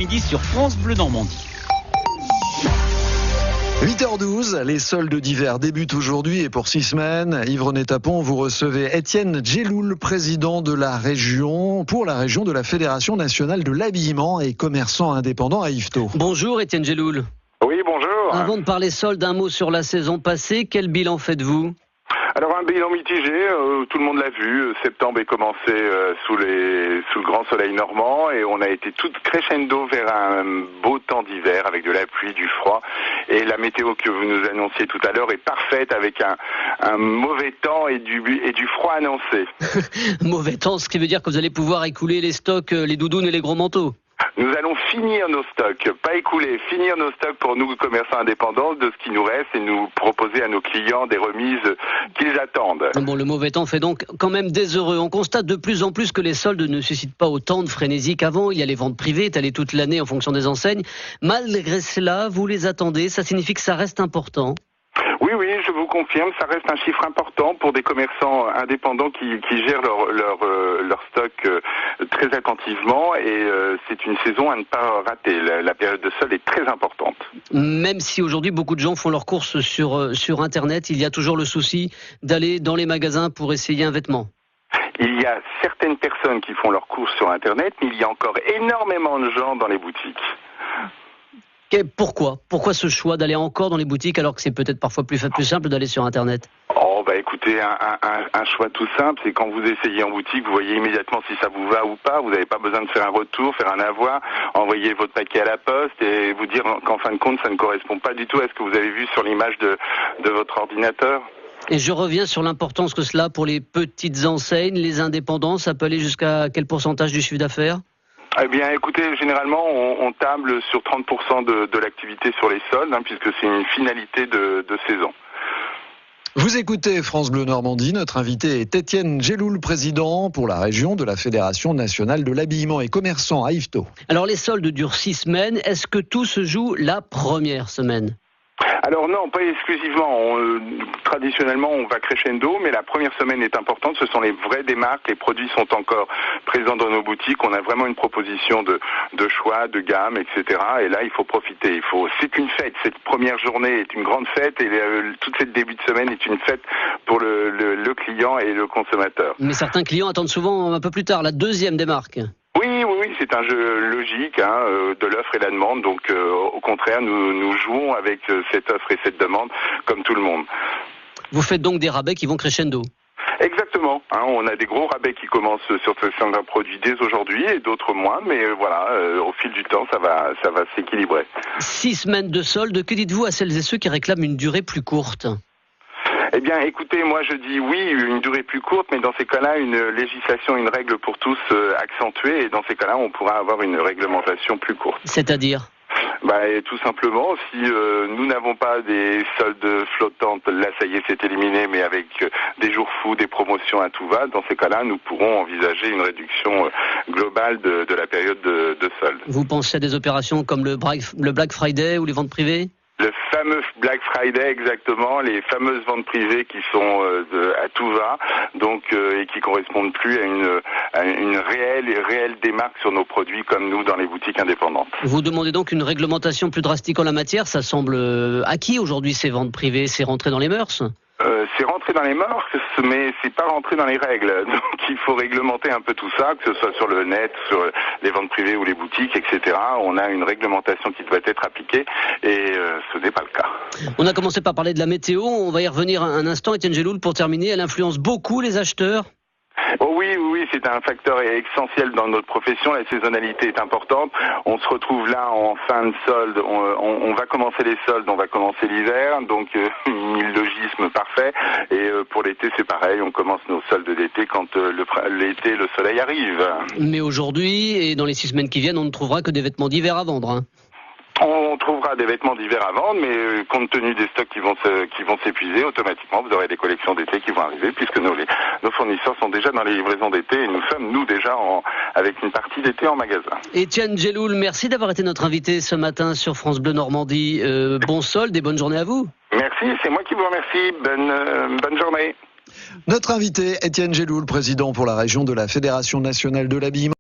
l'après-midi sur France Bleu Normandie. 8h12, les soldes d'hiver débutent aujourd'hui et pour 6 semaines. Yves-René Tapon, vous recevez Étienne Djeloul, président de la région, pour la région de la Fédération nationale de l'habillement et commerçant indépendant à Yvetot. Bonjour Étienne Djeloul. Oui, bonjour. Avant de parler soldes, un mot sur la saison passée. Quel bilan faites-vous ? Alors un bilan mitigé, tout le monde l'a vu. Septembre est commencé sous le grand soleil normand et on a été tout crescendo vers un beau temps d'hiver avec de la pluie, du froid. Et la météo que vous nous annonciez tout à l'heure est parfaite avec un mauvais temps et du froid annoncé. Mauvais temps, ce qui veut dire que vous allez pouvoir écouler les stocks, les doudounes et les gros manteaux. Nous allons finir nos stocks, pas écouler, finir nos stocks pour nous, commerçants indépendants, de ce qui nous reste et nous proposer à nos clients des remises qu'ils attendent. Bon, le mauvais temps fait donc quand même des heureux. On constate de plus en plus que les soldes ne suscitent pas autant de frénésie qu'avant. Il y a les ventes privées étalées toute l'année en fonction des enseignes. Malgré cela, vous les attendez, ça signifie que ça reste important. Oui, je vous confirme, ça reste un chiffre important pour des commerçants indépendants qui gèrent leur stock très attentivement et c'est une saison à ne pas rater. La période de solde est très importante. Même si aujourd'hui beaucoup de gens font leurs courses sur Internet, il y a toujours le souci d'aller dans les magasins pour essayer un vêtement. Il y a certaines personnes qui font leurs courses sur Internet, mais il y a encore énormément de gens dans les boutiques. Pourquoi ce choix d'aller encore dans les boutiques alors que c'est peut-être parfois plus simple d'aller sur Internet ? Écoutez, un choix tout simple, c'est quand vous essayez en boutique, vous voyez immédiatement si ça vous va ou pas, vous n'avez pas besoin de faire un retour, faire un avoir, envoyer votre paquet à la poste et vous dire qu'en fin de compte ça ne correspond pas du tout à ce que vous avez vu sur l'image de votre ordinateur. Et je reviens sur l'importance que cela a pour les petites enseignes, les indépendants, ça peut aller jusqu'à quel pourcentage du chiffre d'affaires ? Eh bien, écoutez, généralement, on table sur 30% de l'activité sur les soldes, puisque c'est une finalité de saison. Vous écoutez France Bleu Normandie. Notre invité est Étienne Djeloul, président pour la région de la Fédération nationale de l'habillement et commerçant à Yvetot. Alors, les soldes durent 6 semaines. Est-ce que tout se joue la première semaine ? Alors non, pas exclusivement. Traditionnellement, on va crescendo, mais la première semaine est importante. Ce sont les vraies démarques. Les produits sont encore présents dans nos boutiques. On a vraiment une proposition de choix, de gamme, etc. Et là, il faut profiter. C'est une fête. Cette première journée est une grande fête et toute cette début de semaine est une fête pour le client et le consommateur. Mais certains clients attendent souvent un peu plus tard la deuxième démarque. Oui, c'est un jeu logique de l'offre et la demande. Donc, au contraire, nous jouons avec cette offre et cette demande comme tout le monde. Vous faites donc des rabais qui vont crescendo ? Exactement. On a des gros rabais qui commencent sur certains produits dès aujourd'hui et d'autres moins. Mais au fil du temps, ça va s'équilibrer. 6 semaines de solde, que dites-vous à celles et ceux qui réclament une durée plus courte ? Eh bien, écoutez, moi je dis oui, une durée plus courte, mais dans ces cas-là, une législation, une règle pour tous accentuée, et dans ces cas-là, on pourra avoir une réglementation plus courte. C'est-à-dire ? Tout simplement, si nous n'avons pas des soldes flottantes, là ça y est, c'est éliminé, mais avec des jours fous, des promotions à tout va, dans ces cas-là, nous pourrons envisager une réduction globale de la période de solde. Vous pensez à des opérations comme le Black Friday ou les ventes privées ? Le fameux Black Friday, exactement, les fameuses ventes privées qui sont à tout va, donc et qui correspondent plus à une réelle démarque sur nos produits comme nous dans les boutiques indépendantes. Vous demandez donc une réglementation plus drastique en la matière. Ça semble acquis aujourd'hui, ces ventes privées, c'est rentré dans les mœurs. C'est rentré dans les mœurs, mais c'est pas rentré dans les règles. Donc il faut réglementer un peu tout ça, que ce soit sur le net, sur les ventes privées ou les boutiques, etc. On a une réglementation qui doit être appliquée et ce n'est pas le cas. On a commencé par parler de la météo, on va y revenir un instant. Étienne Djeloul, pour terminer, elle influence beaucoup les acheteurs ? Oui, c'est un facteur essentiel dans notre profession. La saisonnalité est importante. On se retrouve là en fin de solde. On va commencer les soldes, on va commencer l'hiver. Donc, illogisme parfait. Et pour l'été, c'est pareil. On commence nos soldes d'été quand l'été, le soleil arrive. Mais aujourd'hui, et dans les 6 semaines qui viennent, on ne trouvera que des vêtements d'hiver à vendre. On trouvera des vêtements d'hiver à vendre, mais compte tenu des stocks qui vont s'épuiser, automatiquement, vous aurez des collections d'été qui vont arriver, puisque nos fournisseurs sont déjà dans les livraisons d'été et nous sommes, déjà, avec une partie d'été en magasin. Étienne Djeloul, merci d'avoir été notre invité ce matin sur France Bleu Normandie. Bon solde et bonne journée à vous. Merci, c'est moi qui vous remercie. Bonne journée. Notre invité, Étienne Djeloul, président pour la région de la Fédération nationale de l'habillement.